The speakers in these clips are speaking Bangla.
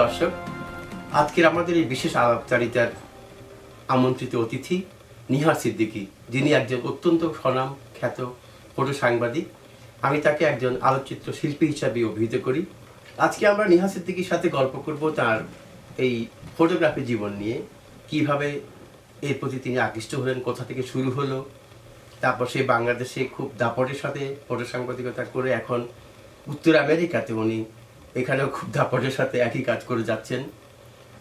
দর্শক, আজকের আমাদের এই বিশেষ আলাপচারিতার আমন্ত্রিত অতিথি নিহার সিদ্দিকী, যিনি একজন অত্যন্ত স্বনাম খ্যাত ফটো সাংবাদিক। আমি তাকে একজন আলোকচিত্র শিল্পী হিসাবে অভিহিত করি। আজকে আমরা নিহার সিদ্দিকীর সাথে গল্প করব তার এই ফটোগ্রাফি জীবন নিয়ে, কিভাবে এর প্রতি তিনি আকৃষ্ট হলেন, কোথা থেকে শুরু হলো, তারপর সে বাংলাদেশে খুব দাপটের সাথে ফটো সাংবাদিকতা করে এখন উত্তর আমেরিকাতে উনি এখানেও খুব দাপটের সাথে একই কাজ করে যাচ্ছেন।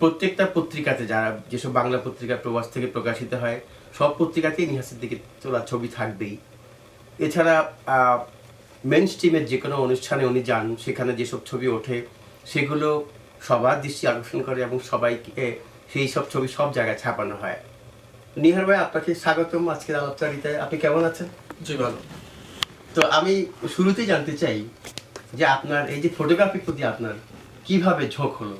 প্রত্যেকটা পত্রিকাতে, যারা যেসব বাংলা পত্রিকা প্রবাস থেকে প্রকাশিত হয়, সব পত্রিকাতেই নিহার সিদ্দিকীর তোলা ছবি থাকবেই। এছাড়া মেন স্ট্রিমের যে কোনো অনুষ্ঠানে উনি যান, সেখানে যেসব ছবি ওঠে সেগুলো সবার দৃষ্টি আকর্ষণ করে এবং সবাইকে সেই সব ছবি সব জায়গায় ছাপানো হয়। নিহার ভাই, আপনাকে স্বাগতম আজকের আলাপচারিতায়। আপনি কেমন আছেন? জি, ভালো। তো আমি শুরুতেই জানতে চাই যে আপনার এই যে ফটোগ্রাফির প্রতি আপনার কিভাবে ঝোঁক হলো,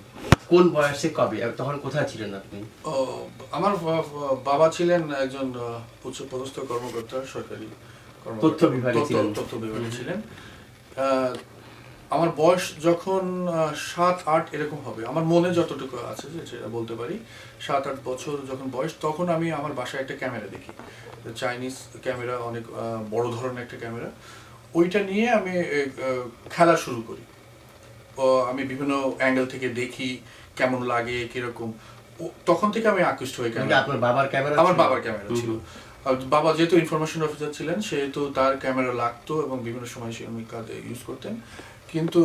কোন বয়সে, কবে, তখন কোথায় ছিলেন আপনি? আমার বাবা ছিলেন একজন উচ্চপদস্থ কর্মকর্তা, সরকারি তথ্য বিভাগে ছিলেন। আমার বয়স যখন 7-8 এরকম হবে, আমার মনে যতটুকু আছে যেটা বলতে পারি, 7-8 বছর যখন বয়স, তখন আমি আমার বাসায় একটা ক্যামেরা দেখি, চাইনিজ ক্যামেরা, অনেক বড় ধরনের একটা ক্যামেরা। ওইটা নিয়ে আমি খেলা শুরু করি। আমি বিভিন্ন অ্যাঙ্গেল থেকে দেখি কেমন লাগে, কিরকম। তখন থেকে আমি আকৃষ্ট হই। আপনার বাবার ক্যামেরা? আমার বাবার ক্যামেরা ছিল। বাবা যেহেতু ইনফরমেশন অফিসার ছিলেন, সেহেতু তার ক্যামেরা লাগতো এবং বিভিন্ন সময় সে উনি কাজে ইউজ করতেন। কিন্তু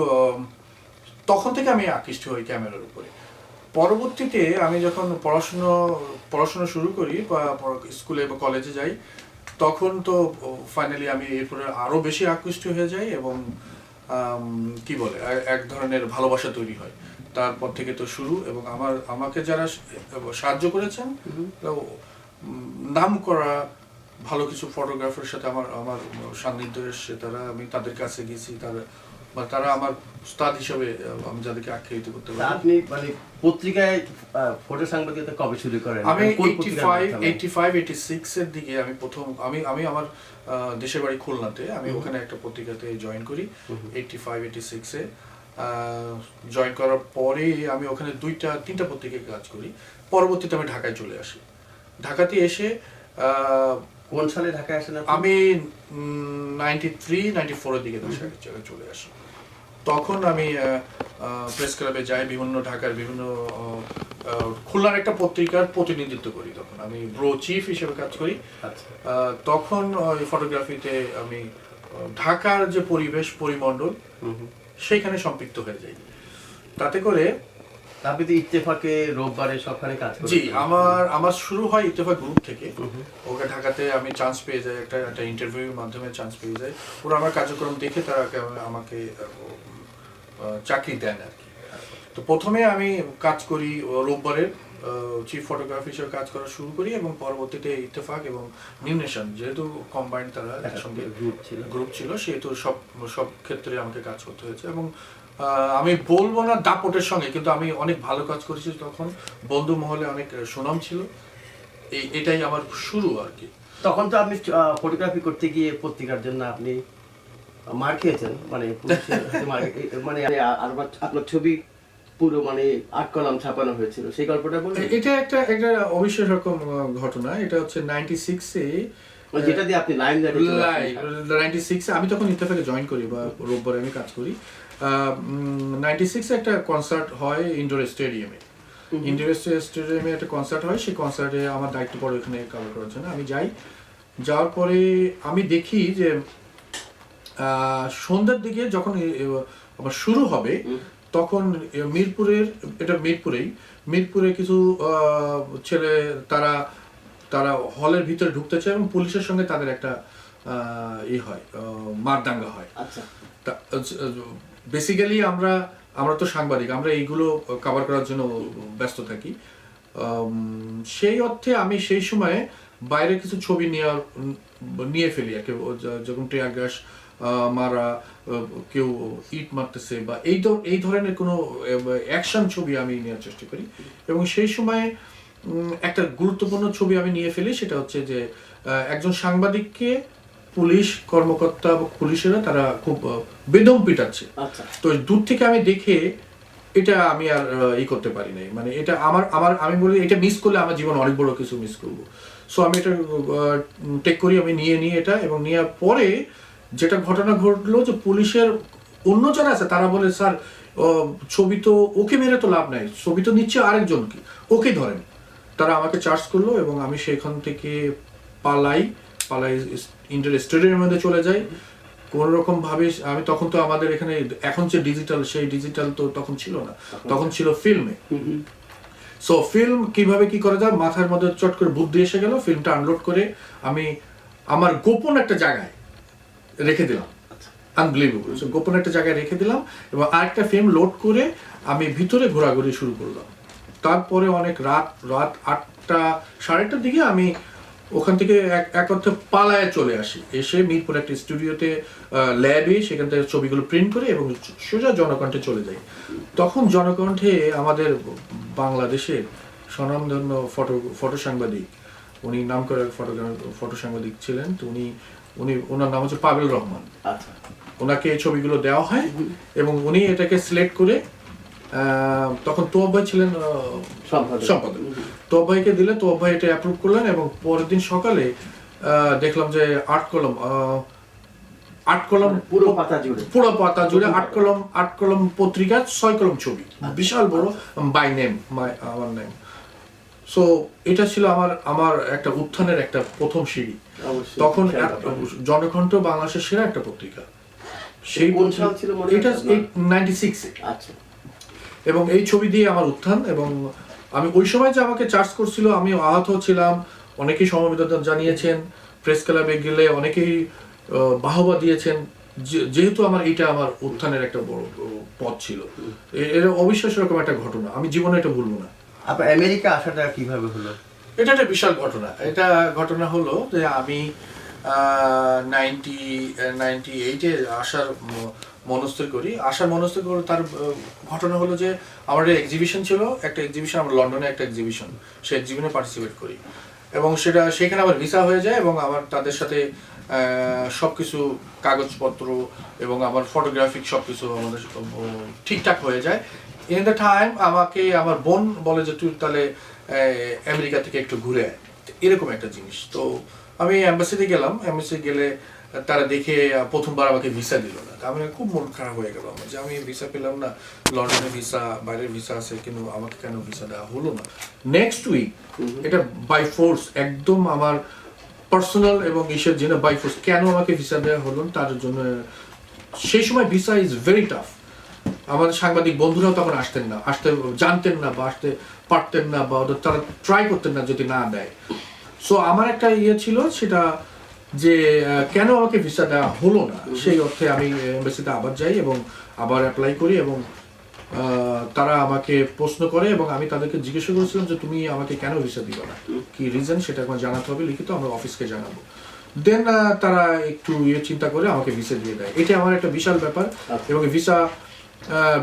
তখন থেকে আমি আকৃষ্ট হই ক্যামেরার উপরে। পরবর্তীতে আমি যখন পড়াশোনা শুরু করি বা স্কুলে বা কলেজে যাই, তখন তো ফাইনালি আমি এরপরে আরো বেশি আকৃষ্ট হয়ে যাই এবং কি বলে, এক ধরনের ভালোবাসা তৈরি হয়। তারপর থেকে তো শুরু। এবং আমাকে যারা সাহায্য করেছেন, নাম করা ভালো কিছু ফটোগ্রাফারের সাথে আমার সান্নিধ্য এসছে, আমি তাদের কাছে গেছি, তারা আমার উস্তাদ হিসেবে আমি যাদেরকে আখ্যায়িত করতে পারি। আপনি মানে পত্রিকায় ফটো সাংবাদিকতা কবে শুরু করেন? আমি 85-86 এর দিকে আমি প্রথম আমি আমার দেশের বাড়ি খুলনাতে, আমি ওখানে একটা পত্রিকাতে জয়েন করি 85-86 এ। জয়েন করার পরে আমি ওখানে 2-3টা পত্রিকায় কাজ করি। পরবর্তীতে আমি ঢাকায় চলে আসি। ঢাকাতে এসে কোন সালে ঢাকায় আসেন? আমি 93-94 এর দিকে ঢাকায় চলে আসি। তখন আমি প্রেস ক্লাবে যাই, ঢাকার বিভিন্ন খুলনার একটা পত্রিকার প্রতিনিধিত্ব করি। তখন আমি ব্রো চিফ হিসেবে কাজ করি। তখন ফটোগ্রাফিতে আমি ঢাকার যে পরিমণ্ডল, সেইখানে সম্পৃক্ত হয়ে যাই। তাতে করে আপনি তো ইত্তেফাকে রোববারে সবখানে কাজ করেন? জি, আমার শুরু হয় ইত্তেফাক গ্রুপ থেকে। ওকে ঢাকাতে আমি চান্স পেয়ে যাই, একটা ইন্টারভিউর মাধ্যমে চান্স পেয়ে যাই। ওরা আমার কার্যক্রম দেখে তারা আমাকে চাকরি দেন আর কি। তো প্রথমে আমি কাজ করি রোববারের চিফ ফটোগ্রাফি হিসেবে কাজ করা শুরু করি এবং পরবর্তীতে ইত্তেফাক এবং নিউ নেশন, যেহেতু কম্বাইন্ড তারা একসঙ্গে গ্রুপ ছিল, সেহেতু সব ক্ষেত্রে আমাকে কাজ করতে হয়েছে। এবং আমি বলবো না দাপটের সঙ্গে, কিন্তু আমি অনেক ভালো কাজ করেছি। তখন বন্ধু মহলে অনেক সুনাম ছিল। এটাই আমার শুরু আর কি। তখন তো আপনি ফটোগ্রাফি করতে গিয়ে পত্রিকার জন্য আপনি মার খেয়েছেন, মানে মানে আপনার ছবি পুরো মানে 8 কলাম ছাপানো হয়েছিল, সেই গল্পটা বলুন। এটা একটা অবিশ্বাস রকম ঘটনা। এটা হচ্ছে 96 এ, যেটা দিয়ে আপনি লাইভ 96 এ আমি তখন ইত্তেফাকে জয়েন করি বা রোববারে আমি কাজ করি। 96 এ একটা কনসার্ট হয় ইনডোর স্টেডিয়ামে। একটা কনসার্ট হয়। সেই কনসার্টে আমার দায়িত্ব পড়ে ওখানে কভার করার জন্য। আমি যাওয়ার পরে আমি দেখি যে সন্ধ্যার দিকে যখন আবার শুরু হবে, তখন মিরপুরে কিছু ছেলে তারা হলের ভিতরে ঢুকতে চায় এবং পুলিশের সঙ্গে তাদের একটা মারদাঙ্গা হয়। বেসিক্যালি আমরা তো সাংবাদিক, আমরা এইগুলো কভার করার জন্য ব্যস্ত থাকি। সেই অর্থে আমি সেই সময়ে বাইরে কিছু ছবি নিয়ে ফেলি। যখন টিয়ার গ্যাস মারা, কেউ ইট মারতেছে বা এই ধরনের কোনো অ্যাকশন ছবি আমি নেওয়ার চেষ্টা করি। এবং সেই সময় একটা গুরুত্বপূর্ণ ছবি আমি নিয়ে ফেলি। সেটা হচ্ছে যে একজন সাংবাদিককে পুলিশ কর্মকর্তা বা পুলিশেরা তারা খুব বেদম পিটাচ্ছে। তো দূর থেকে আমি দেখে এটা আমি আর করতে পারি নাই, মানে এটা আমি বলি এটা মিস করলে আমার জীবন অনেক বড় কিছু মিস করব। সো আমি এটা টেক করি, আমি নিয়ে এটা, এবং নেওয়ার পরে যেটা ঘটনা ঘটলো যে পুলিশের অন্য যারা আছে তারা বলে স্যার ছবি তো ওকে মেরে তো লাভ নাই, ছবি তো নিচ্ছে আরেকজনকে, ওকে ধরেন। তারা আমাকে চার্জ করলো এবং আমি সেখান থেকে পালাই ইন্টার স্টেডিয়ামের মধ্যে চলে যাই। কোন রকম ভাবে আমি তখন তো আমাদের এখানে এখন যে ডিজিটাল, সেই ডিজিটাল তো তখন ছিল না, তখন ছিল ফিল্মে। সো ফিল্ম কিভাবে কি করা যায়, মাথার মধ্যে চট করে বুদ্ধি এসে গেল, ফিল্মটা আনলোড করে আমি আমার গোপন একটা জায়গায় রেখে দিলাম। আনবিলিভেবল। সো গোপন একটা জায়গায় রেখে দিলাম এবং আরেকটা ফিল্ম লোড করে আমি ভিতরে ঘোরাঘুরি শুরু করলাম। তারপরে অনেক রাত 8টা 8:30টার দিকে আমি ওখান থেকে এক অর্থে পালায় চলে আসি, এসে মিরপুর একটা স্টুডিওতে ল্যাবে সেখান থেকে ছবিগুলো প্রিন্ট করে এবং সোজা জনকণ্ঠে চলে যাই। তখন জনকণ্ঠে আমাদের বাংলাদেশের স্বনামধন্য ফটো সাংবাদিক, উনি নাম করে ফটো সাংবাদিক ছিলেন, তো ওনার নাম হচ্ছে পাবেল রহমান। ওনাকে এই ছবিগুলো দেওয়া হয় এবং উনি এটাকে সিলেক্ট করে, তখন তোয়াব ভাই ছিলেন সম্পাদক, তোয়াব ভাইকে দিলে তোয়াব ভাই এটা অ্যাপ্রুভ করলেন এবং পরের দিন সকালে দেখলাম যে 8 কলম পুরো পাতা জুড়ে 8 কলম পত্রিকা, 6 কলম ছবি, বিশাল বড়, বাই নেম, আমার নেম। সো এটা ছিল আমার একটা উত্থানের একটা প্রথম সিঁড়ি। তখন জনকণ্ঠ বাংলাদেশের সেরা একটা পত্রিকা, সেই এটা 96-এ। এবং এই ছবি দিয়ে আমার উত্থান। এবং আমি ওই সময় যে আমাকে চার্জ করছিল, আমি আহত ছিলাম, অনেকেই সমবেদনা জানিয়েছেন, প্রেস ক্লাবে গেলে অনেকেই বাহবা দিয়েছেন, যেহেতু এটা আমার উত্থানের একটা বড় পথ ছিল। এর অবিশ্বাস্য রকম একটা ঘটনা, আমি জীবনে এটা ভুলবো না। আপনার আমেরিকা আসাটা কিভাবে হলো? এটা একটা বিশাল ঘটনা। এটা ঘটনা হলো যে আমি 98-এ আসার মনস্থির করি। তার ঘটনা হলো যে আমার একটা এক্সিবিশন ছিল, আমার লন্ডনে একটা এক্সিবিশন, সেই এক্সিবিশনে পার্টিসিপেট করি এবং সেখানে আমার ভিসা হয়ে যায় এবং আমার তাদের সাথে সবকিছু কাগজপত্র এবং আমার ফটোগ্রাফিক সবকিছু আমাদের ঠিকঠাক হয়ে যায়। ইন দ্য টাইম আমাকে আমার বোন বলে যে তুই তাহলে আমেরিকা থেকে একটু ঘুরে আয়, এরকম একটা জিনিস। তো আমি এম্বাসিতে গেলাম, গেলে তারা দেখে প্রথমবার আমাকে ভিসা দিল না। আমি খুব মন খারাপ হয়ে গেল যে আমি ভিসা পেলাম না, লন্ডনের ভিসা, বাইরের ভিসা আছে, কিন্তু আমাকে কেন ভিসা দেওয়া হলো না। নেক্সট উইক এটা বাই ফোর্স, একদম আমার পার্সোনাল এবং ইসের জন্য বাই ফোর্স কেন আমাকে ভিসা দেওয়া হলো তার জন্য। সেই সময় ভিসা ইজ ভেরি টাফ। আমাদের সাংবাদিক বন্ধুরাও তখন আসতে জানতেন না বা আসতে পারতেন না, বা তারা ট্রাই করতেন না যদি না দেয়। সো আমার একটা ছিল সেটা যে কেন আমাকে ভিসা দেওয়া হলো না, সেই অর্থে আমি এমবাসিতে আবার যাই এবং আবার অ্যাপ্লাই করি এবং তারা আমাকে প্রশ্ন করে এবং আমি তাদেরকে জিজ্ঞাসা করেছিলাম যে তুমি আমাকে কেন ভিসা দিবে না, কি রিজন সেটা আমার জানাতে হবে লিখিত, আমরা অফিসকে জানাবো। দেন তারা একটু চিন্তা করে আমাকে ভিসা দিয়ে দেয়। এটা আমার একটা বিশাল ব্যাপার। এবং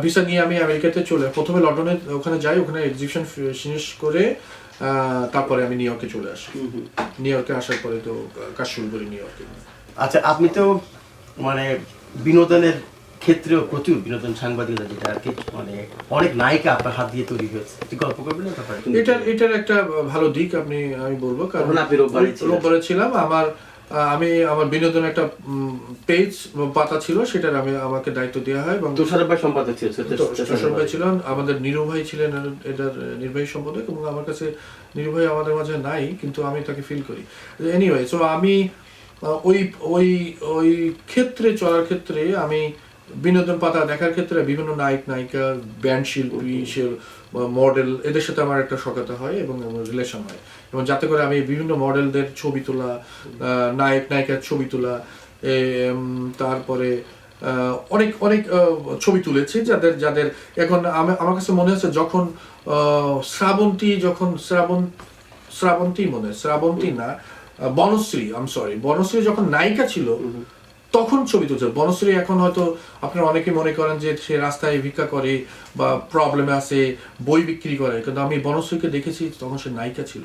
ভিসা নিয়ে আমি আমেরিকাতে প্রথমে লন্ডনে ওখানে যাই, ওখানে এক্সিবিশন শেষ করে তারপরে আমি নিউ ইয়র্কে চলে আসি। নিউ ইয়র্কে আসার পরে তো কাজ শুরু করি নিউ ইয়র্কে। আচ্ছা, আপনি তো মানে বিনোদনের ক্ষেত্রেও প্রচুর বিনোদন সাংবাদিকতা, যেটা আর কি মানে অনেক নায়িকা আপনার হাত দিয়ে তৈরি হয়েছে, গল্প করবেন না ব্যাপারে? এটার একটা ভালো দিক আমি বলবো, কারণ আপনি রোববারে ছিলাম, আমার বিনোদন একটা পেজ পাতা ছিল, সেটার আমাকে দায়িত্ব দেওয়া হয়। এবং তুষার ভাই সম্পাদক ছিলেন, আমাদের নীরু ভাই ছিলেন এটার নির্বাহী সম্পাদক, এবং আমার কাছে নীরু ভাই আমাদের মাঝে নাই, কিন্তু আমি তাকে ফিল করি। এনিওয়ে, সো আমি ওই ক্ষেত্রে চলার ক্ষেত্রে আমি বিনোদন পাতা দেখার ক্ষেত্রে বিভিন্ন নায়িকা, ব্যান্ড শিল্পী, মডেল, এদের সাথে আমার একটা সখ্যাতা হয় এবং রিলেশন হয়, এবং যাতে করে আমি বিভিন্ন মডেলদের ছবি তোলা, নায়িকার ছবি তোলা, তারপরে অনেক ছবি তুলেছি যাদের এখন আমার কাছে মনে হচ্ছে যখন শ্রাবন্তী না, বনশ্রী যখন নায়িকা ছিল, তখন ছবি তুলছে। বনশ্রী এখন হয়তো আপনারা অনেকে মনে করেন যে সে রাস্তায় ভিক্ষা করে বা প্রবলেমে আছে, বই বিক্রি করে, কিন্তু আমি বনশ্রীকে দেখেছি তখন সে নায়িকা ছিল।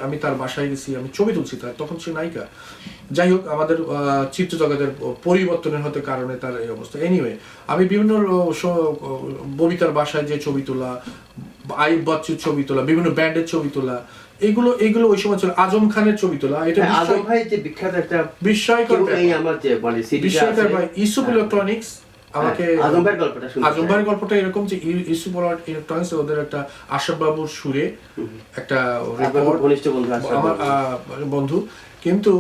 আমি তার বাসায় গেছি, আমি ছবি তুলছি তার, তখন সে নায়িকা। যাই হোক, আমাদের চিত্র জগতের পরিবর্তনের হয়তো কারণে তার এই অবস্থা। এনিওয়ে, আমি বিভিন্ন ববিতার বাসায় যে ছবি তোলা, আইয়ুব বাচ্চুর ছবি তোলা, বিভিন্ন ব্যান্ডের ছবি তোলা, এগুলো ওই সময় ছিল। আজম খানের ছবি তোলা, এটা আজম ভাই যে বিখ্যাত একটা বিস্ময়কর এই আমার যে মানে সিডি বিস্ময়কর ভাই। ইউসুফ ইলেকট্রনিক্স আমাকে আজম ভাইয়ের গল্পটা শুনতে আজম ভাইয়ের গল্পটা এরকম যে ইউসুফ ইলেকট্রনিক্স ওদের একটা আশরাফ বাবুর সুরে একটা রেকর্ড, ঘনিষ্ঠ বন্ধু আশরাফ আমার বাবু। বন্ধু। কিন্তু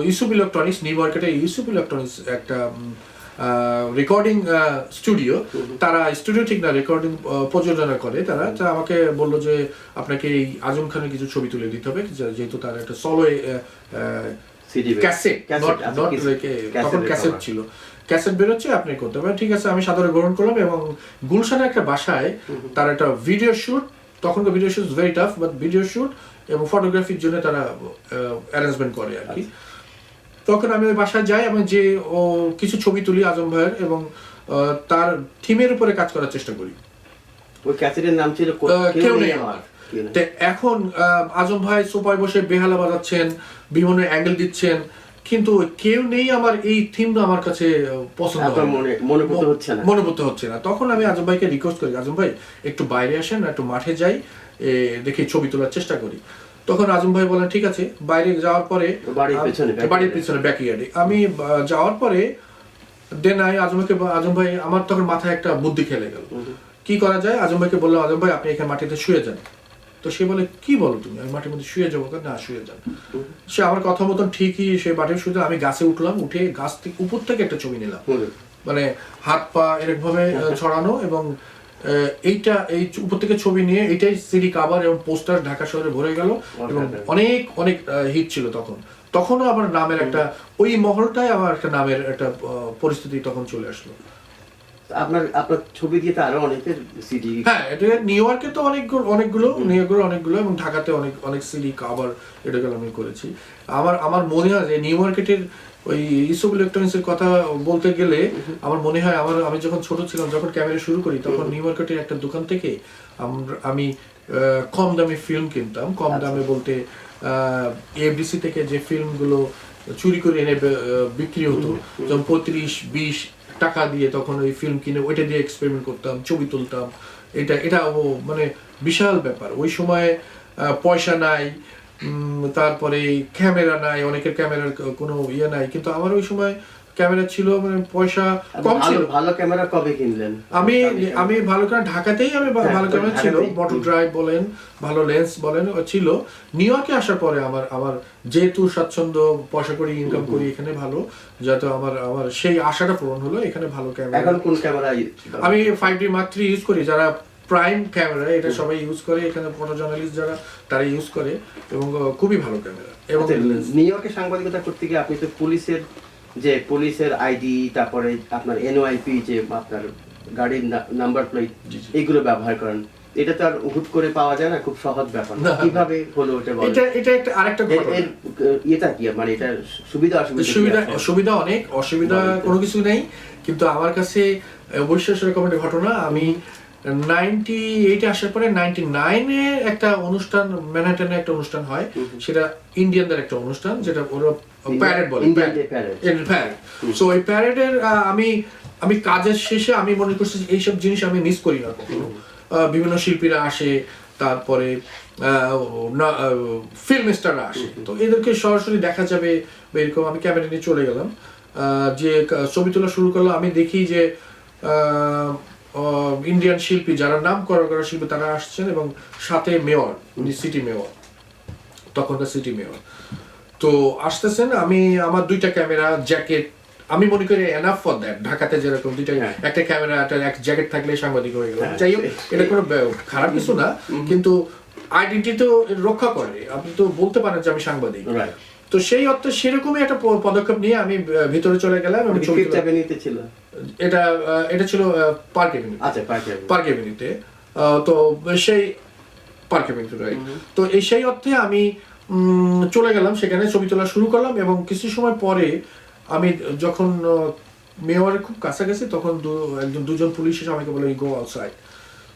ইউসুফ ইলেকট্রনিক্স, নিউ মার্কেটে ইউসুফ ইলেকট্রনিক্স একটা রেকর্ডিং স্টুডিও, তারা স্টুডিও ঠিক না, রেকর্ডিং প্রযোজনা করে তারা। তা আমাকে বললো যে আপনাকে এই আজম খানের কিছু ছবি তুলে দিতে হবে, যেহেতু তার একটা সলো ক্যাসেট, তখন ক্যাসেট ছিল, ক্যাসেট বেরোচ্ছে, আপনি করতে পারেন। ঠিক আছে, আমি সাদরে গ্রহণ করলাম। এবং গুলশানের একটা বাসায় তার একটা ভিডিও শুট, তখনকার video shoot very tough, but video shoot এবং ফটোগ্রাফির জন্য তারা অ্যারেঞ্জমেন্ট করে আর কি। তখন আমি ওই বাসায় যাই, আমি যে ও কিছু ছবি তুলি আজম ভাইয়ের, এবং তার থিমের উপরে কাজ করার চেষ্টা করি। ওই ক্যাসেটের নাম ছিল কেউ নেই আমার। এখন আজম ভাই সোফায় বসে বেহালা বাজাচ্ছেন, বিভিন্ন অ্যাঙ্গেল দিচ্ছেন, কিন্তু কেউ নেই আমার এই থিমটা আমার কাছে পছন্দ মনে পড়তে হচ্ছে না। তখন আমি আজম ভাইকে রিকোয়েস্ট করি, আজম ভাই একটু বাইরে আসেন, একটু মাঠে যাই, দেখি ছবি তোলার চেষ্টা করি। তখন আজম ভাই বলেন ঠিক আছে। বাইরে যাওয়ার পরে বাড়ির পিছনে ব্যাকইয়ার্ডে আমি যাওয়ার পরে দেন আজম ভাই আমার তখন মাথায় একটা বুদ্ধি খেলে গেল, কি করা যায়। আজম ভাইকে বললাম, আজম ভাই আপনি এখানে মাটিতে শুয়ে যান। তো সে বলে কি বলো তুমি, আমি মাটির মধ্যে শুয়ে যাবো? না, শুয়ে যান। সে আমার কথা মতন ঠিকই সে মাটির শুয়ে যান। আমি গাছে উঠলাম, উঠে গাছ থেকে উপর থেকে একটা ছবি নিলাম, মানে হাত পা এরকম ভাবে ছড়ানো, এবং এইটা এই উপর থেকে ছবি নিয়ে এটাই সিডি কাভার এবং পোস্টার ঢাকা শহরে ভরে গেল, এবং অনেক অনেক হিট ছিল তখন। তখনও আমার নামের একটা, ওই মহলটাই আমার একটা নামের একটা পরিস্থিতি তখন চলে আসলো। আপনার ছবি দিয়ে তো আরো অনেকের সিডি, হ্যাঁ, এটা নিউ ইয়র্কে তো অনেকগুলো এবং ঢাকাতে অনেক সিডি কভার এটা আমি করেছি। আমার মনে হয় যে নিউ মার্কেটের ওই ইউসুফ ইলেকট্রনিক্স এর কথা বলতে গেলে আমার মনে হয় আমি যখন ছোট ছিলাম, যখন ক্যামেরা শুরু করি, তখন নিউ মার্কেটের একটা দোকান থেকে আমি কম দামে ফিল্ম কিনতাম। কম দামে বলতে এফডিসি থেকে যে ফিল্মগুলো চুরি করে এনে বিক্রি হতো, যেমন 35-20 টাকা দিয়ে তখন ওই ফিল্ম কিনে ওইটা দিয়ে এক্সপেরিমেন্ট করতাম, ছবি তুলতাম। এটা মানে বিশাল ব্যাপার। ওই সময় পয়সা নাই, তারপরে ক্যামেরা নাই, অনেকের ক্যামেরার কোনো ইয়ে নাই, কিন্তু আমার ওই সময় ক্যামেরা ছিল, মানে পয়সা কম ছিল। ভালো ক্যামেরা কবে কিনলেন? আমি ভালো ক্যামেরা ঢাকাতেই আমি ভালো ক্যামেরা ছিল, মোটর ড্রাইভ বলেন, ভালো লেন্স বলেন ছিল। নিউ ইয়র্কে আসার পরে আমার যেহেতু স্বাচ্ছন্দ্য, পয়সা করি, ইনকাম করি এখানে ভালো, যাতে আমার সেই আশাটা পূরণ হলো, এখানে ভালো ক্যামেরা। এখন কোন ক্যামেরা? আমি 5D Mark III ইউজ করি। যারা প্রাইম ক্যামেরা, এটা সবাই ইউজ করে, এখানে ফটো জার্নালিস্ট যারা তারা ইউজ করে, এবং খুবই ভালো ক্যামেরা। এবং নিউ ইয়র্কে সাংবাদিকতা করতে গিয়ে আপনি তো পুলিশের আইডি, তারপরে আপনার এনওআইপি, যে আপনার গাড়ির নাম্বার প্লেট, এগুলো ব্যবহার করেন। এটা তো আর হুট করে পাওয়া যায় না, খুব সহজ ব্যাপার। কিভাবে হলো এটা বলেন? এটা একটা আরেকটা ঘটনা। এটা কি মানে এটা সুবিধা অনেক, অসুবিধা কোনো কিছু নেই। কিন্তু আমার কাছে অবশ্যই সেরকম একটা ঘটনা, আমি 98 আসার পরে 99-এ একটা অনুষ্ঠান, ম্যানহাটনে একটা অনুষ্ঠান হয়, সেটা ইন্ডিয়ানদের একটা অনুষ্ঠান, যেটা ওরা প্যারেড বলে, প্যারেড। সো ওই প্যারেডের আমি কাজের শেষে আমি মনে করছি এইসব জিনিস আমি মিস করি না কখনো। বিভিন্ন শিল্পীরা আসে, তারপরে ফিল্ম স্টাররা আসে, তো এদেরকে সরাসরি দেখা যাবে এরকম। আমি ক্যামেরা নিয়ে চলে গেলাম, যে ছবি তোলা শুরু করলাম। আমি দেখি যে ইন্ডিয়ান শিল্পী, যারা নাম করা শিল্পী, তারা আসছেন, এবং সাথে মেয়র, সিটি মেয়র, তখনকার সিটি মেয়র তো আসতেছেন। আমার 2টা ক্যামেরা, জ্যাকেট, আমি মনে করি এনাফ ফর দ্যাট। ঢাকাতে যেরকম একটা ক্যামেরা, একটা জ্যাকেট থাকলে সাংবাদিক হয়ে গেল। যাই হোক, এটা কোনো খারাপ কিছু না, কিন্তু আইডেন্টিটি তো রক্ষা করে। আপনি তো বলতে পারেন যে আমি সাংবাদিক। তো সেই অর্থে সেরকমই একটা পদক্ষেপ নিয়ে আমি ভিতরে চলে গেলাম। এটা ছিল পার্ক এভিনিউতে। তো সেই পার্ক এভিনিউ, তো সেই অর্থে আমি চলে গেলাম সেখানে, ছবি তোলা শুরু করলাম। এবং কিছু সময় পরে আমি যখন মেয়রের খুব কাছাকাছি তখন দুজন পুলিশ এসে আমাকে বলে গো আউটসাইড।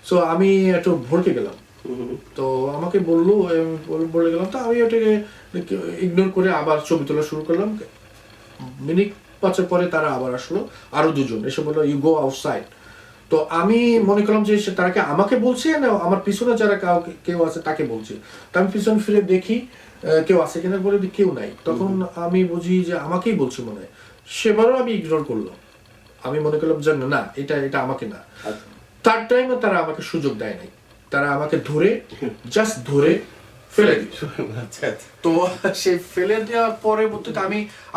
সো আমি একটু ভড়কে গেলাম, তো আমাকে বললো, বলে গেলাম, তো আমি ওটাকে ইগনোর করে আবার ছবি তোলা শুরু করলাম। মিনিট 5 পরে তারা আবার আসলো, আরো দুজন এসে বললো ইউ গো আউটসাইড। তো আমি মনে করলাম যে তারা কি আমাকে বলছে না আমার পিছনে যারা কেউ আছে তাকে বলছে। তো আমি পিছন ফিরে দেখি কেউ আছে কিনা, বলে কেউ নাই। তখন আমি বুঝি যে আমাকেই বলছে মনে হয়। সেবারও আমি ইগনোর করলাম, আমি মনে করলাম যে না এটা আমাকে না। তার টাইমে তারা আমাকে সুযোগ দেয় নাই, তারা আমাকে জাস্ট ধরে ফেলে দিত। তো সে ফেলে দেওয়ার পরবর্তীতে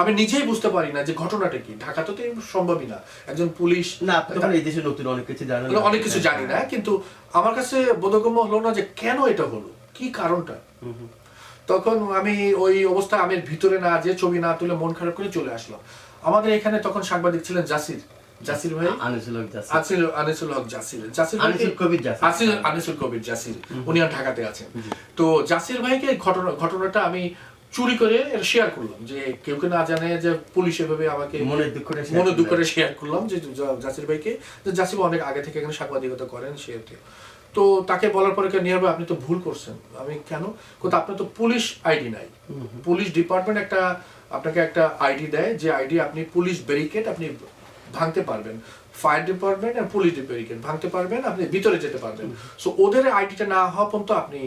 আমি নিজেই বুঝতে পারি না যে ঘটনাটা কি। ঢাকাতে তো সম্ভবই না, একজন পুলিশ না, এই দেশে নতুন অনেক কিছু জানি না, কিন্তু আমার কাছে বোধগম্য হলো না যে কেন এটা হলো, কি কারণটা। তখন আমি ওই অবস্থায় আমি ভিতরে না যে ছবি না তুলে মন খারাপ করে চলে আসলাম। আমাদের এখানে তখন সাংবাদিক ছিলেন জাসির ভাই, আনিসুল হক জাসির, উনি আর ঢাকাতে আছেন। তো জাসির ভাইকে ঘটনাটা আমি চুরি করে শেয়ার করলাম, যে কেউ না জানে যে পুলিশ এভাবে আমাকে মনে দুঃখ করে শেয়ার করলাম যে জাসির ভাইকে, যে জাসির অনেক আগে থেকে এখানে সাংবাদিকতা করেন সেহেতু। তো তাকে বলার পরে নিয়ে আপনি তো ভুল করছেন। আমি কেন? আপনার তো পুলিশ আইডি নাই। পুলিশ ডিপার্টমেন্ট আপনাকে একটা আইডি দেয়, যে আইডি আপনি পুলিশ ব্যারিকেড আপনি ভাঙতে পারবেন, ফায়ার ডিপার্টমেন্ট আর পুলিশ ব্যারিকেড ভাঙতে পারবেন, আপনি ভিতরে যেতে পারবেন। সো ওদের আইডিটা না হওয়া পর্যন্ত আপনি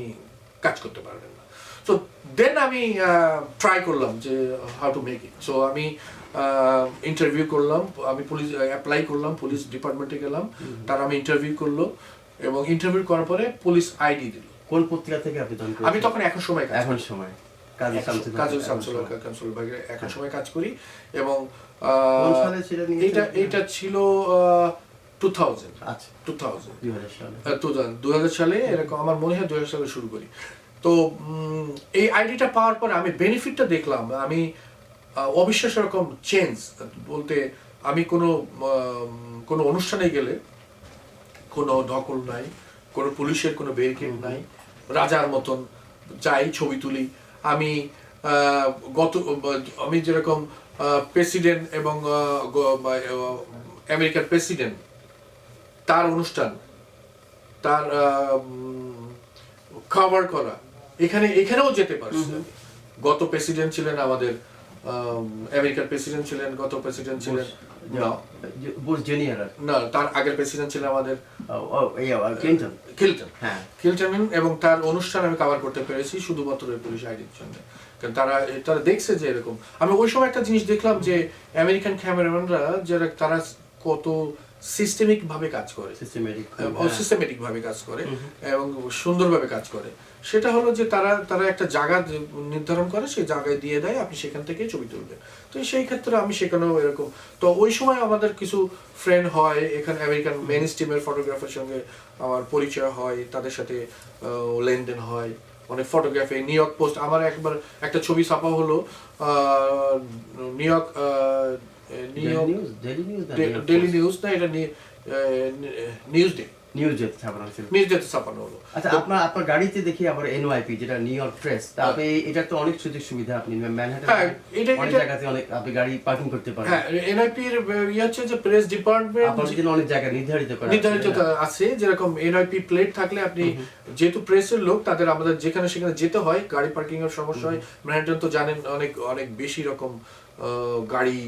কাজ করতে পারবেন না। সো দেন আমি ট্রাই করলাম যে how to make it. So আমি ইন্টারভিউ করলাম, আমি পুলিশ অ্যাপ্লাই করলাম, পুলিশ ডিপার্টমেন্টে গেলাম, তারা আমি ইন্টারভিউ করলো, এবং ইন্টারভিউ করার পরে পুলিশ আইডি দিল। কোন পত্রিকা থেকে আপনি জয়েন করেছেন? আমি তখন এখন সময় কাজ করি, এবং এটা ছিল 2000 সালে, এরকম আমার মনে হয় 2000 সালে শুরু করি। তো এই আইডিটা পাওয়ার পরে আমি বেনিফিটটা দেখলাম, আমি অবিশ্বাস্য রকম চেঞ্জ বলতে, আমি কোনো অনুষ্ঠানে গেলে কোনো ধকল নাই, কোনো পুলিশের কোনো ব্যারিকেড নাই, রাজার মতন যাই ছবি তুলি। আমি যেরকম প্রেসিডেন্ট এবং আমেরিকার প্রেসিডেন্ট তার অনুষ্ঠান, তার কভার করা, এখানেও যেতে পারছি। গত প্রেসিডেন্ট ছিলেন আমাদের, আমেরিকার প্রেসিডেন্ট ছিলেন, গত প্রেসিডেন্ট ছিলেন না, তার আগের প্রেসিডেন্ট ছিলেন আমাদের ক্লিনটন, এবং তার অনুষ্ঠান আমি কভার করতে পেরেছি শুধুমাত্র পুলিশ আইডির জন্য। কারণ তারা দেখছে যে এরকম, আমি ওই সময় একটা জিনিস দেখলাম যে আমেরিকান ক্যামেরাম্যানরা যারা তারা কত সিস্টেমিক ভাবে কাজ করে, সিস্টেমেটিক ভাবে কাজ করে এবং সুন্দরভাবে কাজ করে। সেটা হলো যে তারা একটা জায়গা নির্ধারণ করে, সেই জায়গায় দিয়ে দেয়, আপনি সেখান থেকে ছবি তুলবেন। তো সেই ক্ষেত্রে আমি সেখানেও এরকম, তো ওই সময় আমাদের কিছু ফ্রেন্ড হয় এখানে, আমেরিকান মেইন স্ট্রিমের ফটোগ্রাফার সঙ্গে আমার পরিচয় হয়, তাদের সাথে লেনদেন হয়, অনেক ফটোগ্রাফি। নিউ ইয়র্ক পোস্ট, আমার একবার একটা ছবি ছাপা হলো নিউ ইয়র্ক ডেইলি নিউজ না, এটা নিউজডে ছাপানো হলো। আচ্ছা, আপনার গাড়িতে দেখি আবার এনওয়াইপি, যেটা নিউ ইয়র্ক প্রেস। আপনি এটা তো অনেক সুযোগ সুবিধা, আপনি ম্যানহাটনে অনেক জায়গাতে আপনি গাড়ি পার্কিং করতে পারেন। হ্যাঁ, এনওয়াইপি এর হচ্ছে যে প্রেস ডিপার্টমেন্ট আপনাদের জন্য অনেক জায়গা নির্ধারিত আছে, যেরকম এনওয়াইপি প্লেট থাকলে আপনি, যেহেতু প্রেসের লোক, তাদের আমাদের যেখানে সেখানে যেতে হয়, গাড়ি পার্কিং এর সমস্যা হয়। ম্যানহাটন তো জানেন অনেক অনেক বেশি রকম গাড়ি,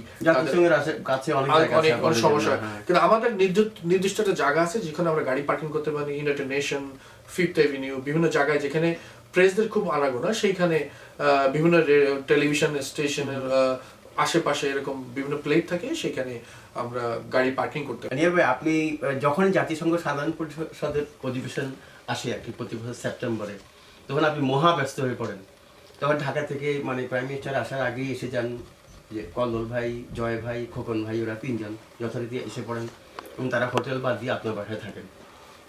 অনেক সমস্যা। কিন্তু আমাদের নির্দিষ্ট একটা জায়গা আছে যেখানে আমরা গাড়ি পার্কিং করতে পারি, ইউনাইটেড নেশন, ফিফথ এভিনিউ, বিভিন্ন জায়গায় যেখানে প্রেসদের খুব আনাগোনা, সেইখানে বিভিন্ন টেলিভিশন স্টেশনের আশেপাশে এরকম বিভিন্ন প্লেট থাকে, সেখানে আমরা গাড়ি পার্কিং করতে পারি। আপনি যখন জাতিসংঘ সাধারণ পরিষদের অধিবেশন আসে আর কি প্রতি বছর সেপ্টেম্বরে, তখন আপনি মহা ব্যস্ত হয়ে পড়েন। তখন ঢাকা থেকে প্রাইম মিনিস্টার আসার আগেই এসে যান, যে কল্লোল ভাই, জয় ভাই, খোকন ভাই, ওরা 3 জন যথারীতি এসে পড়েন, এবং তারা হোটেল বাদ দিয়ে আপনার বাসায় থাকেন।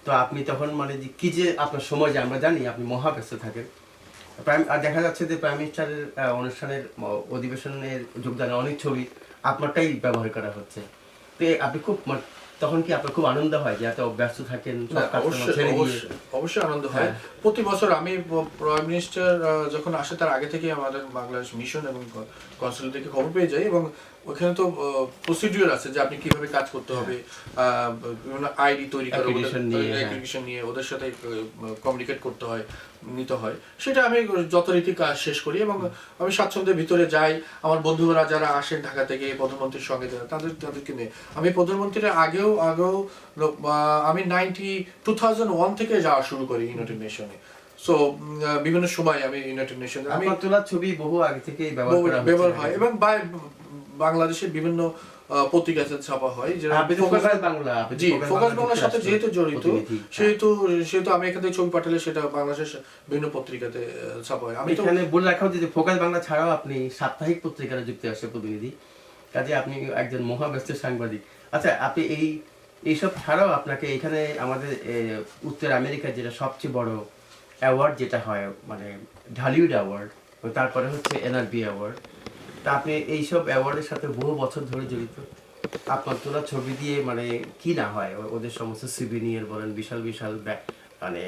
তো আপনি তখন যে কি যে আপনার সময়, যে আমরা জানি আপনি মহাব্যস্ত থাকেন। আর দেখা যাচ্ছে যে প্রাইম মিনিস্টারের অনুষ্ঠানের অধিবেশনের যোগদানের অনেক ছবি আপনারটাই ব্যবহার করা হচ্ছে। তো আপনি খুব তখন কি আপনার খুব আনন্দ হয় যে এত ব্যস্ত থাকেন? অবশ্যই আনন্দ হয়। প্রতি বছর আমি প্রাইম মিনিস্টার যখন আসে তার আগে থেকে আমাদের বাংলাদেশ মিশন এবং কনসুলেট থেকে খবর পেয়ে যাই, এবং ওখানে তো প্রসিডিউর আছে যে আপনি কিভাবে কাজ করতে হবে, বিভিন্ন আইডি তৈরি করে অ্যাপ্লিকেশন নিয়ে ওদের সাথে কমিউনিকেট করতে হয়, নিতে হয়। সেটা আমি যথারীতি কাজ শেষ করি এবং আমি স্বাচ্ছন্দ্যের ভিতরে যাই। আমার বন্ধুরা যারা আসেন ঢাকা থেকে প্রধানমন্ত্রীর সঙ্গে তাদেরকে নিয়ে আমি প্রধানমন্ত্রীর আগেও আমি 2001 থেকে যাওয়া শুরু করি ইউনাইটেড নেশনে। সো বিভিন্ন সময় আমি ইউনাইটেড নেশন আমি তোলা ছবি বহু আগে থেকেই ব্যবহার হয় এবং বাংলাদেশের বিভিন্ন পত্রিকাতে ছাপা হয়, যেটা ফোকাস বাংলার সাথে যেহেতু জড়িত, সেহেতু আমি এখান থেকে ছবি পাঠালে সেটা বাংলাদেশের বিভিন্ন পত্রিকাতে ছাপা হয়। আমি এখানে বলে রাখা যে ফোকাস বাংলা ছাড়াও আপনি সাপ্তাহিক পত্রিকার যুক্তরাষ্ট্রের প্রতিনিধি, কাজে আপনি একজন মহাব্যস্ত সাংবাদিক। আচ্ছা, আপনি এইসব ছাড়াও আপনাকে এখানে আমাদের উত্তর আমেরিকার যেটা সবচেয়ে বড় অ্যাওয়ার্ড যেটা হয়, মানে ঢালিউড অ্যাওয়ার্ড, তারপরে হচ্ছে এনআরবি অ্যাওয়ার্ড, তা আপনি এইসব অ্যাওয়ার্ডের সাথে বহু বছর ধরে জড়িত। আপনার তোলা ছবি দিয়ে মানে কি না হয়, ওদের সমস্ত সিভিনিয়ার বলেন, বিশাল বিশাল মানে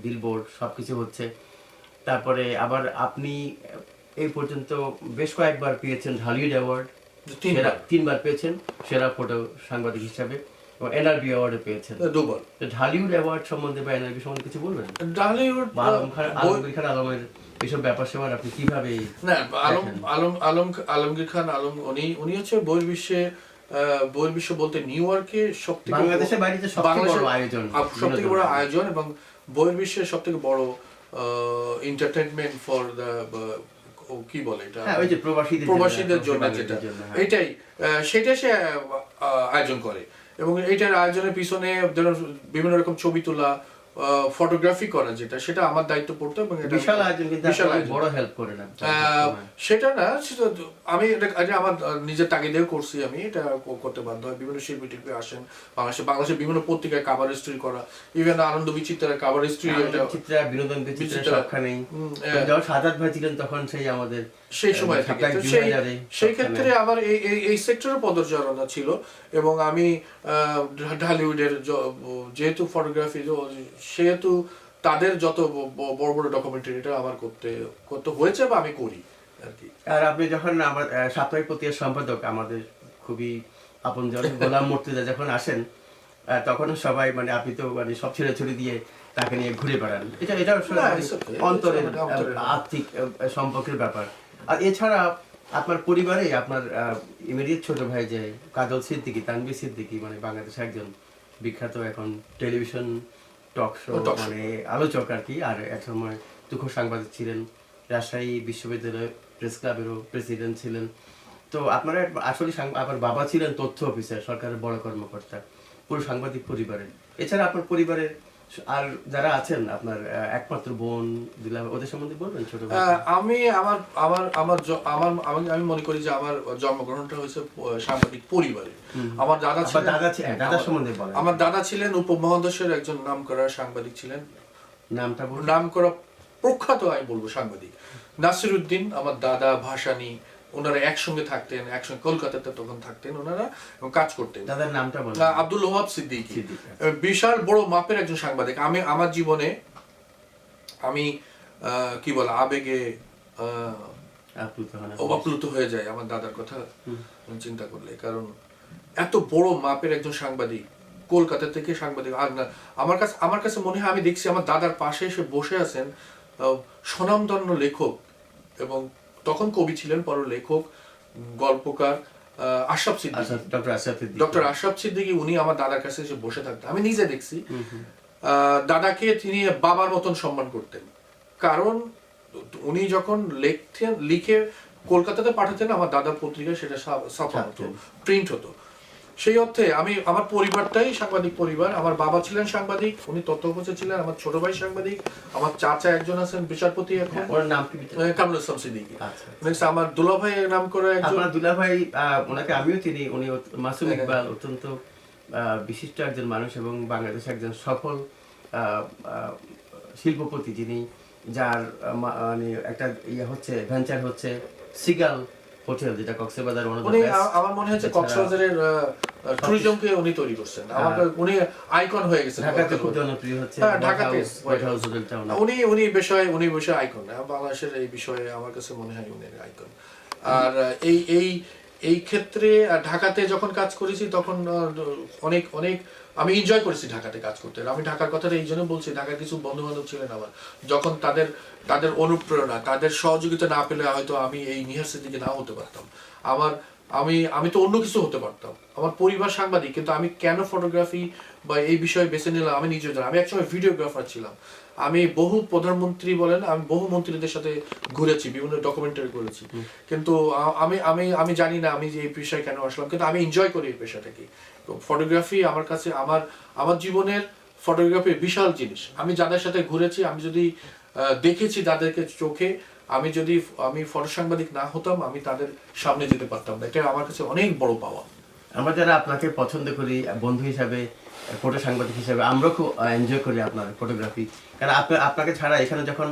বিলবোর্ড সব কিছু হচ্ছে। তারপরে আবার আপনি এই পর্যন্ত বেশ কয়েকবার পেয়েছেন ঢালিউড অ্যাওয়ার্ড, 3বার পেয়েছেন সেরা ফটো সাংবাদিক হিসাবে, এবং এনআরবি অ্যাওয়ার্ডে পেয়েছেন 2বার। ঢালিউড অ্যাওয়ার্ড সম্বন্ধে বা এনআরবি সম্বন্ধে কিছু বলবেন? ঢালিউড আলমগীর খান আলমের এইসব ব্যাপার সেবার আপনি কিভাবে? না, আলমগীর খান আলম উনি হচ্ছে বহির্বিশ্ব বলতে নিউ ইয়র্কে সবথেকে বাংলাদেশের বাইরে সবথেকে বড় আয়োজন, সবথেকে বড় আয়োজন এবং বহির্বিশ্বের সবথেকে বড় এন্টারটেইনমেন্ট ফর দ্য কি বলে এটা, ওই যে প্রবাসীদের জন্য যেটা, এটাই সেটা সে আয়োজন করে এবং এইটার আয়োজনের পিছনে বিভিন্ন রকম ছবি তোলা, ফটোগ্রাফি করা, যেটা সেটা আমার দায়িত্ব পড়তো এবং এটা বিশাল আয়োজন, কিন্তু বড় হেল্প করে না সেটা না, সেটা আমি এটা আমার নিজের তাগিদেও করছি, আমি এটা করতে বাধ্য হয়। বিভিন্ন শিল্পী টিল্পী আসেন বাংলাদেশের বিভিন্ন পত্রিকায় কাভার স্টোরি করা, ইভেন আনন্দ বিচিত্রার কাভার স্টোরি, বিনোদন বিচিত্রা সবখানেই যখন সাজাদ ভাই ছিলেন তখন সেই সময় থেকে সেই ক্ষেত্রে আমার এই সেক্টরে পদচারণা ছিল এবং আমি ঢালিউডের যেহেতু ফটোগ্রাফি, সেহেতু তাদের যত বড় বড় ডকুমেন্টারি এটা আমার করতে হয়েছে বা আমি করি আর কি। আর আপনি যখন আমার সাপ্তাহিক পত্রিকার সম্পাদক, আমাদের খুবই আপনজন গোলাম মুর্তজা যখন আসেন, তখন সবাই মানে আপনি তো মানে সব ছেড়ে ছুড়ে দিয়ে তাকে নিয়ে ঘুরে বেড়ান, এটা অন্তরের আর্থিক সম্পর্কের ব্যাপার। আর এছাড়া আপনার পরিবারে আপনার ইমিডিয়েট ছোট ভাই যে কাজল সিদ্দিকী, তানভীর সিদ্দিকী, মানে বাংলাদেশের একজন বিখ্যাত এখন টেলিভিশন টক শো মানে আলোচক আর কি, আর এক সময় তুখোর সাংবাদিক ছিলেন, রাজশাহী বিশ্ববিদ্যালয় প্রেস ক্লাবেরও প্রেসিডেন্ট ছিলেন। তো আপনারা আসলে আপনার বাবা ছিলেন তথ্য অফিসার, সরকারের বড় কর্মকর্তা, পুরো সাংবাদিক পরিবারের। এছাড়া আপনার পরিবারের আর যারা আছেন, আপনার একমাত্র বোন, ওদের সম্বন্ধে বলবেন ছোট ভাই? আমি মনে করি যে আমার জন্মগ্রহণটা হয়েছে সাংবাদিক পরিবারে। আমার দাদা সম্বন্ধে বলেন। আমার দাদা ছিলেন উপমহাদেশের একজন নামকরা সাংবাদিক ছিলেন, নামটা বলুন। নামকরা প্রখ্যাত আমি বলবো সাংবাদিক নাসিরউদ্দিন, আমার দাদা ভাসানী, ওনারা একসঙ্গে থাকতেন, একসঙ্গে কলকাতাতে তখন থাকতেন ওনারা এবং কাজ করতেন। দাদার নামটা বলেন। আব্দুল ওহাব সিদ্দিকী, বিশাল বড় মাপের একজন সাংবাদিক। আমি আমার জীবনে আমি কি বলে আবেগে আপ্লুত হয়ে যায় আমার দাদার কথা চিন্তা করলে, কারণ এত বড় মাপের একজন সাংবাদিক, কলকাতা থেকে সাংবাদিক। আর না, আমার কাছে মনে হয় আমি দেখছি আমার দাদার পাশে এসে বসে আছেন স্বনামধন্য লেখক, এবং তখন কবি ছিলেন, পরে লেখক, গল্পকার আশরাফ সিদ্দিকী, ডক্টর আশরাফ সিদ্দিকী। উনি আমার দাদার কাছে এসে বসে থাকতেন, আমি নিজে দেখছি। দাদাকে তিনি বাবার মতন সম্মান করতেন, কারণ উনি যখন লিখে কলকাতাতে পাঠাতেন, আমার দাদার পত্রিকায় সেটা ছাপা হতো, প্রিন্ট হতো। সেই অর্থে আমার পরিবারটাই সাংবাদিক পরিবার। আমার বাবা ছিলেন সাংবাদিক, উনি তথ্য অফিসার ছিলেন। আমার ছোট ভাই সাংবাদিক, আমার চাচা একজন আছেন বিচারপতি, এখন ওর নাম কি? কামরুল ইসলাম সিদ্দিকী। আমার দুলাভাই নাম করে একজন। আপনার দুলাভাই, ওনাকে আমিও চিনি, উনি মাসুম ইকবাল, অত্যন্ত বিশিষ্ট একজন মানুষ এবং বাংলাদেশে একজন সফল শিল্পপতি, যিনি যার মানে একটা হচ্ছে ভেঞ্চার হচ্ছে সিগাল হোটেল, যেটা কক্সবাজার আমার মনে হচ্ছে কক্সবাজারের ট্যুরিজমকে উনি তৈরি করছেন। উনি আইকন হয়ে গেছেন, ঢাকাতে খুব জনপ্রিয় হচ্ছে, ঢাকাতে হোয়াইট হাউস হোটেলটা উনি বিষয়ে আইকন। বাংলাদেশের এই বিষয়ে আমার কাছে মনে হয় উনি আইকন। আর এই ক্ষেত্রে ঢাকাতে যখন কাজ করেছি তখন অনেক অনেক আমি এনজয় করেছি ঢাকাতে কাজ করতে। আমি ঢাকার কথাটা এই জন্য বলছি, ঢাকার কিছু বন্ধু বান্ধব ছিলেন আমার, যখন তাদের তাদের অনুপ্রেরণা, তাদের সহযোগিতা না পেলে হয়তো আমি এই নিহার সিদ্দিকী নাও হতে পারতাম। আমার আমি আমি তো অন্য কিছু হতে পারতাম। আমার পরিবার সাংবাদিক, কিন্তু আমি কেন ফটোগ্রাফি বা এই বিষয়ে বেছে নিলাম আমি নিজেও জানি। আমি একসময় ভিডিওগ্রাফার ছিলাম। আমি বহু প্রধানমন্ত্রী বলেন, আমি বহু মন্ত্রীদের সাথে ঘুরেছি, বিভিন্ন ডকুমেন্টারি করেছি, কিন্তু আমি আমি আমি জানি না আমি যে এই পেশায় কেন আসলাম, কিন্তু আমি এনজয় করি এই পেশাটাকে। ফটোগ্রাফি আমার কাছে আমার আমার জীবনের ফটোগ্রাফি বিশাল জিনিস। আমি যাদের সাথে ঘুরেছি, আমি যদি দেখেছি তাদেরকে চোখে, আমি ফটো সাংবাদিক না হতাম, আমি তাদের সামনে যেতে পারতাম না। এটা আমার কাছে অনেক বড় পাওয়া। আমরা যারা আপনাকে পছন্দ করি বন্ধু হিসাবে, ফটো সাংবাদিক হিসাবে, আমরা খুব এনজয় করি আপনার ফটোগ্রাফি। কারণ আপনাকে ছাড়া এখানে যখন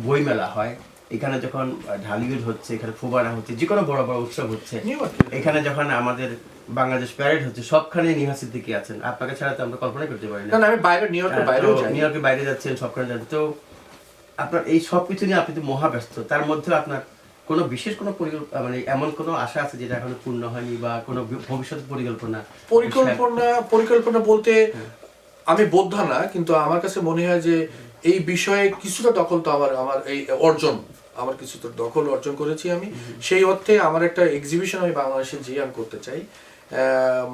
বইমেলা হয়, এখানে যখন ঢালিউড হচ্ছে, এখানে ফুবারা হচ্ছে, যে কোনো বড় বড় উৎসব হচ্ছে, এখানে যখন আমাদের বাংলাদেশ প্যারেড হচ্ছে, সবখানে নিহার সিদ্দিকী আছেন। আপনাকে ছাড়া তো আমরা কল্পনা করতে পারি না। আমি বাইরে নিউ ইয়র্কের বাইরে যাচ্ছেন, সবখানে যাচ্ছেন। তো আপনার এই সবকিছু নিয়ে আপনি তো মহাব্যস্ত, তার মধ্যে আপনার কোনো বিশেষ কোনো মানে এমন কোনো আশা আছে যেটা এখনো পূর্ণ হয়নি, বা কোনো ভবিষ্যৎ পরিকল্পনা বলতে আমি বোদ্ধা না, কিন্তু আমার কাছে মনে হয় যে এই বিষয়ে কিছুটা দখল তো আমার এই অর্জন, আমার কিছুটা দখল অর্জন করেছি আমি। সেই অর্থে আমার একটা এক্সিবিশন আমি বাংলাদেশে যেয়ে আমি করতে চাই।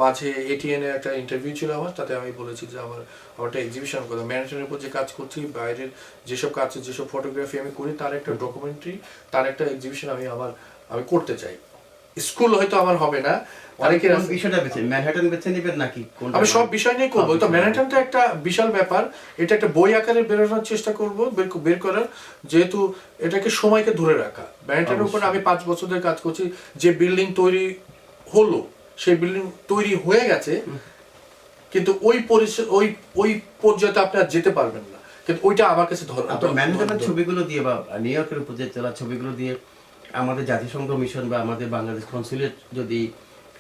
মাঝে এটিএন এর একটা ইন্টারভিউ ছিল আমার, তাতে আমি বলেছি যে আমার একটা এক্সিবিশন করতে, ম্যানেজমেন্টের উপর যে কাজ করছি, বাইরের যেসব কাজ, যেসব ফটোগ্রাফি আমি করি, তার একটা ডকুমেন্টারি, তার একটা এক্সিবিশন আমি করতে চাই। স্কুল হয়তো আমার হবে না, অনেকের বিষয়টা ম্যানহাটন বেছে নেবেন নাকি? আমি সব বিষয় নিয়ে করবো। তো ম্যানহাটনটা একটা বিশাল ব্যাপার, এটা একটা বই আকারে বেরোনোর চেষ্টা করবো, বের করার, যেহেতু এটাকে সময়কে ধরে রাখা। ম্যানহাটনের উপর আমি 5 বছর ধরে কাজ করছি। যে বিল্ডিং তৈরি হলো, সেই বিল্ডিং তৈরি হয়ে গেছে, কিন্তু ওই পর্যায়ে আপনি আর যেতে পারবেন না, কিন্তু ওইটা আমার কাছে ধরো। ম্যানহাটনের ছবিগুলো দিয়ে বা নিউ ইয়র্কের উপর যে তোলা ছবিগুলো দিয়ে আমাদের জাতিসংঘ মিশন বা আমাদের বাংলাদেশ কনসুলেট যদি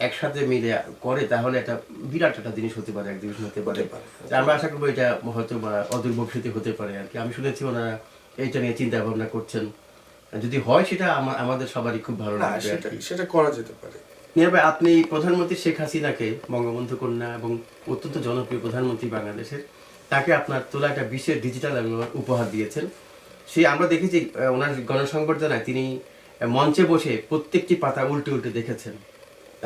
একসাথে মিলে করে, তাহলে এটা বিরাট একটা জিনিস হতে পারে, এক্সিবিশন হতে পারে। আমরা আশা করবো এটা হয়তো বা অদূর ভবিষ্যতে হতে পারে আর কি। আমি শুনেছি ওনারা এইটা নিয়ে চিন্তা ভাবনা করছেন। যদি হয় সেটা আমাদের সবারই খুব ভালো লাগবে। সেটা করা যেতে পারে। নিহার ভাই, আপনি প্রধানমন্ত্রী শেখ হাসিনাকে, বঙ্গবন্ধু কন্যা এবং অত্যন্ত জনপ্রিয় প্রধানমন্ত্রী বাংলাদেশের, তাকে আপনার তোলা একটা বিশেষ ডিজিটাল উপহার দিয়েছেন। আমরা দেখেছি ওনার গণসংবর্ধনায় তিনি মঞ্চে বসে প্রত্যেকটি পাতা উল্টে উল্টে দেখেছেন।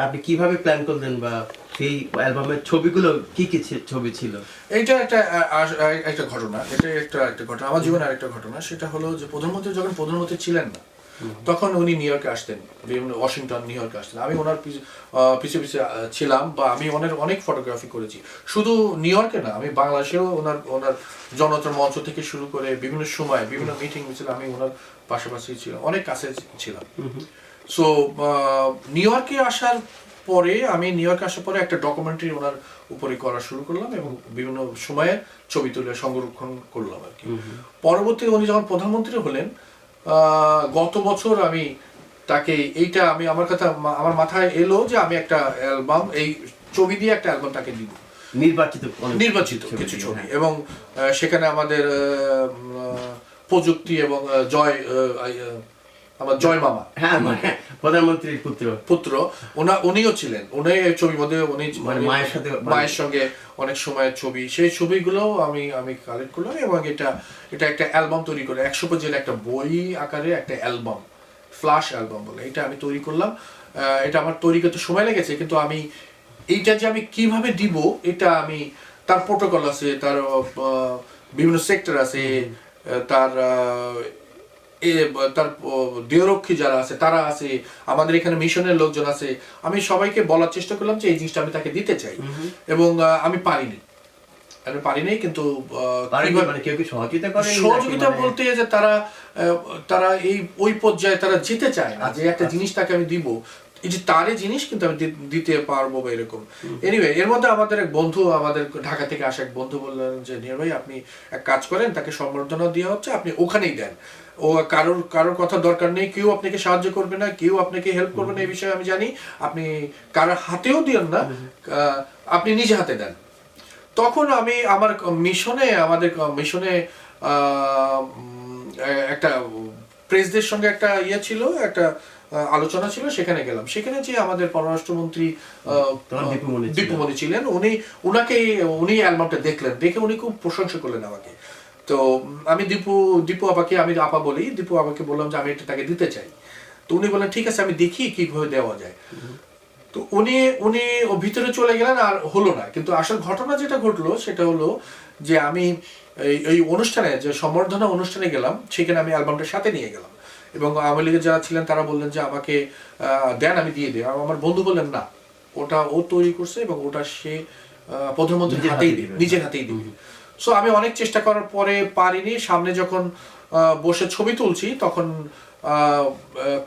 আপনি কিভাবে প্ল্যান করলেন, বা সেই অ্যালবামের ছবিগুলো কি কি ছবি ছিল? এইটা একটা ঘটনা, একটা ঘটনা আমার জীবনের আরেকটা ঘটনা। সেটা হলো যে প্রধানমন্ত্রী যখন প্রধানমন্ত্রী ছিলেন না, তখন উনি নিউ ইয়র্কে আসতেন, বিভিন্ন ওয়াশিংটন, নিউ ইয়র্কে আসতেন। আমি ওনার পিছে পিছে ছিলাম, বা আমি অনেক ফটোগ্রাফি করেছি। শুধু নিউ ইয়র্কে না, আমি বাংলাদেশেও ওনার জনতার মঞ্চ থেকে শুরু করে বিভিন্ন সময় বিভিন্ন মিটিং মিছিল আমি ওনার পাশাপাশি ছিলাম, অনেক কাছে ছিলাম। সো নিউ ইয়র্কে আসার পরে একটা ডকুমেন্টারি ওনার উপরে করা শুরু করলাম, এবং বিভিন্ন সময়ে ছবি তুলে সংরক্ষণ করলাম আর কি। পরবর্তীতে উনি যখন প্রধানমন্ত্রী হলেন, গত বছর আমি তাকে আমার মাথায় এলো যে আমি একটা অ্যালবাম, এই ছবি দিয়ে একটা অ্যালবাম তাকে দিব, নির্বাচিত কিছু ছবি। এবং সেখানে আমাদের প্রযুক্তি এবং আমার জয় মামা, প্রধানমন্ত্রীর পুত্র, উনিও ছিলেন। উনি এই ছবির মধ্যে মায়ের সঙ্গে অনেক সময়ের ছবি, সেই ছবিগুলো আমি কালেক্ট করলাম, এবং এটা একটা অ্যালবাম তৈরি করে 100 পেজের একটা বই আকারে একটা অ্যালবাম, ফ্ল্যাশ অ্যালবাম বলে, এটা আমি তৈরি করলাম। এটা আমার তৈরি করতে সময় লেগেছে, কিন্তু এইটা যে আমি কিভাবে দিব, এটা তার প্রোটোকল আছে, তার বিভিন্ন সেক্টর আছে, তার দেহরক্ষী যারা আছে তারা আছে, আমাদের এখানে মিশনের লোকজন আছে। আমি সবাইকে বলার চেষ্টা করলাম যে এই জিনিসটা আমি তাকে দিতে চাই, এবং আমি পারিনি, কিন্তু সহযোগিতা বলতে যে তারা ওই পর্যায়ে তারা যেতে চায় না যে একটা জিনিস তাকে আমি দিব, এই যে তারই জিনিস কিন্তু আমি দিতে পারবো বা এরকম। এনিওয়ে, এর মধ্যে আমাদের এক বন্ধু, আমাদের ঢাকা থেকে আসা এক বন্ধু বললেন যে নিহার ভাই, আপনি এক কাজ করেন, তাকে সম্বর্ধনা দেওয়া হচ্ছে, আপনি ওখানেই দেন। ও কারোর কথা দরকার নেই, কেউ আপনাকে সাহায্য করবে না, কেউ আপনাকে হেল্প করবে না, এই বিষয়ে আমি জানি। আপনি কারোর হাতেও দিন না, আপনি নিজে হাতে দেন। তখন আমাদের মিশনে একটা প্রেসদের সঙ্গে একটা ছিল, একটা আলোচনা ছিল, সেখানে গেলাম। সেখানে যে আমাদের পররাষ্ট্রমন্ত্রী দীপুমণি ছিলেন, উনি অ্যালবামটা দেখলেন, দেখে উনি খুব প্রশংসা করলেন আমাকে। তো আমি দীপু আপাকে, আমি আপা বলি, দীপু আপাকে বললাম যে আমি এটা তাকে দিতে চাই। তো উনি বললেন ঠিক আছে, আমি দেখি কিভাবে দেওয়া যায়। তো উনি ভিতরে চলে গেলেন, আর হলো না। কিন্তু আসল ঘটনা যেটা ঘটলো সেটা হলো যে আমি এই অনুষ্ঠানে, যে সম্বর্ধনা অনুষ্ঠানে গেলাম, সেখানে আমি অ্যালবামটা সাথে নিয়ে গেলাম এবং আওয়ামী লীগের যারা ছিলেন তারা বললেন যে আমাকে দেন, আমি দিয়ে দিই। আমার বন্ধু বললেন না, ওটা ও তৈরি করছে এবং ওটা সে প্রধানমন্ত্রীর হাতেই দিবে, নিজের হাতেই দিবে। সো আমি অনেক চেষ্টা করার পরে পারিনি। সামনে যখন বসে ছবি তুলছি তখন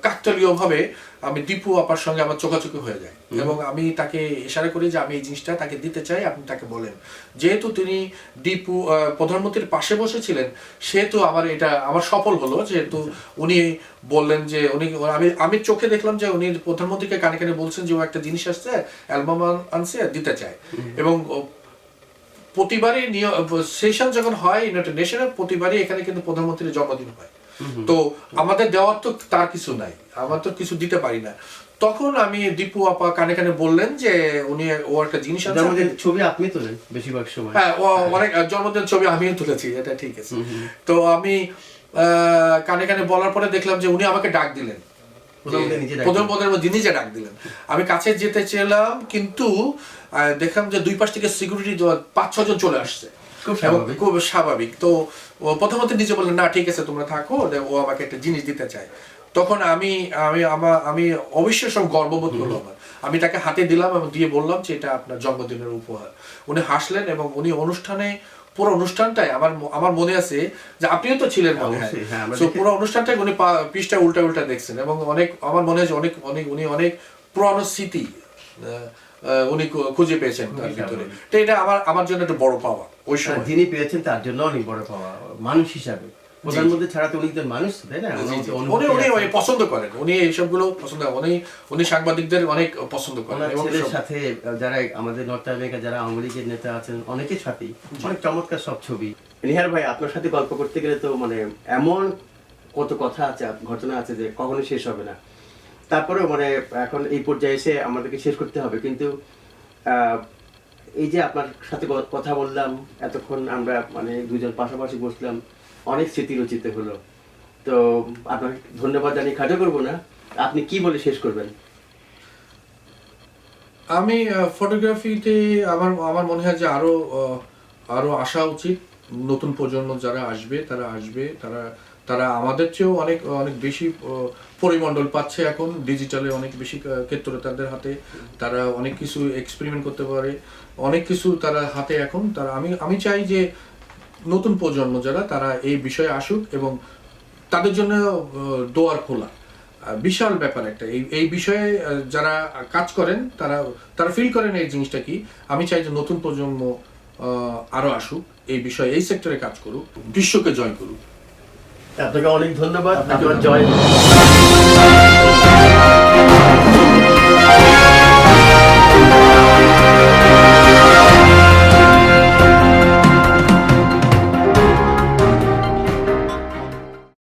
কাকতালীয় ভাবে আমি দীপু আপার সঙ্গে আমার চোখাচোখি হয়ে যায় এবং আমি তাকে ইশারা করি যে আমি এই জিনিসটা তাকে দিতে চাই, আপনি তাকে বলেন। যেহেতু তিনি দীপু প্রধানমন্ত্রীর পাশে বসেছিলেন, সেহেতু আমার সফল হলো, যেহেতু উনি বললেন যে আমি চোখে দেখলাম যে উনি প্রধানমন্ত্রীকে কানে কানে বলছেন যে ও একটা জিনিস আসছে, অ্যালবাম আনছে, দিতে চায়। এবং প্রতিবারই সেশন যখন হয় ইউনাইটেড নেশনের, প্রতিবারই এখানে কিন্তু প্রধানমন্ত্রীর জন্মদিন হয়। তো আমাদের দেওয়ার তো তার কিছু নাই, আমার তো কিছু দিতে পারি না। তখন আমি দীপু আপা কানে কানে বললেন যে ও একটা জিনিস আছে, ছবি আপনি তোলেন বেশিরভাগ সময়। হ্যাঁ, অনেক জন্মদিন ছবি আমিও তুলেছি, এটা ঠিক আছে। তো আমি কানে কানে বলার পরে দেখলাম যে উনি আমাকে ডাক দিলেন, প্রধানমন্ত্রী নিজে ডাক দিলেন। আমি কাছে যেতে চেলাম, কিন্তু দেখলাম যে দুই পাশ থেকে সিকিউরিটি 5-6 জন চলে আসছে, খুব স্বাভাবিক। তো প্রথমত নিজে বললেন না ঠিক আছে তোমরা থাকো, ও আমাকে একটা জিনিস দিতে চায়। তখন আমি অবশ্যই সব গর্ববোধ করলাম। আমি তাকে হাতে দিলাম এবং দিয়ে বললাম যে এটা আপনার জন্মদিনের উপহার। উনি হাসলেন এবং উনি পুরো অনুষ্ঠানটাই আমার মনে আছে যে আপনিও তো ছিলেন মনে হয়, পুরো অনুষ্ঠানটাই উনি পৃষ্ঠা উল্টা দেখছেন এবং আমার মনে হয় উনি অনেক পুরানো স্মৃতি উনি খুঁজে পেয়েছেন তার ভিতরে। তো এটা আমার জন্য একটা বড় পাওয়া। ওই সময় যিনি পেয়েছেন তার জন্য অনেক বড় পাওয়া মানুষ হিসাবে। প্রধানমন্ত্রী ছাড়া তো উনি তো মানুষ, তাই না? উনি পছন্দ করেন, উনি এইসবগুলো পছন্দ করেন, উনি সাংবাদিকদের অনেক পছন্দ করেন। এবং ছেলের সাথে যারা আমাদের নর্থ আমেরিকা যারা আওয়ামী লীগের নেতা আছেন অনেকের সাথেই অনেক চমৎকার সব ছবি। নিহার ভাই, আপনার সাথে গল্প করতে গেলে তো মানে এমন কত কথা আছে, ঘটনা আছে যে কখনো শেষ হবে না। তারপরেও মানে এখন এই পর্যায়ে এসে আমাদেরকে শেষ করতে হবে, কিন্তু এই যে আপনার সাথে কথা বললাম এতক্ষণ, আমরা মানে দুজন পাশাপাশি বসলাম, অনেক স্মৃতি রচিত হলো। তো আপনাকে ধন্যবাদ জানিয়ে খাটো করবো না, আপনি কি বলে শেষ করবেন? আমি ফটোগ্রাফিতে আমার মনে হয় যে আরো আসা উচিত। নতুন প্রজন্ম যারা আসবে তারা আমাদের চেয়েও অনেক অনেক বেশি পরিমণ্ডল পাচ্ছে এখন ডিজিটালে, অনেক বেশি ক্ষেত্র তাদের হাতে, তারা অনেক কিছু এক্সপেরিমেন্ট করতে পারে, অনেক কিছু তারা হাতে এখন। আমি চাই যে নতুন প্রজন্ম যারা তারা এই বিষয়ে আসুক এবং তাদের জন্য দোয়ার খোলা। বিশাল ব্যাপার একটা এই বিষয়ে যারা কাজ করেন তারা ফিল করেন এই জিনিসটা কি। আমি চাই যে নতুন প্রজন্ম আরো আসুক এই বিষয়ে, এই সেক্টরে কাজ করুক, বিশ্বকে জয় করুক। আপনাকে অনেক ধন্যবাদ, জয়।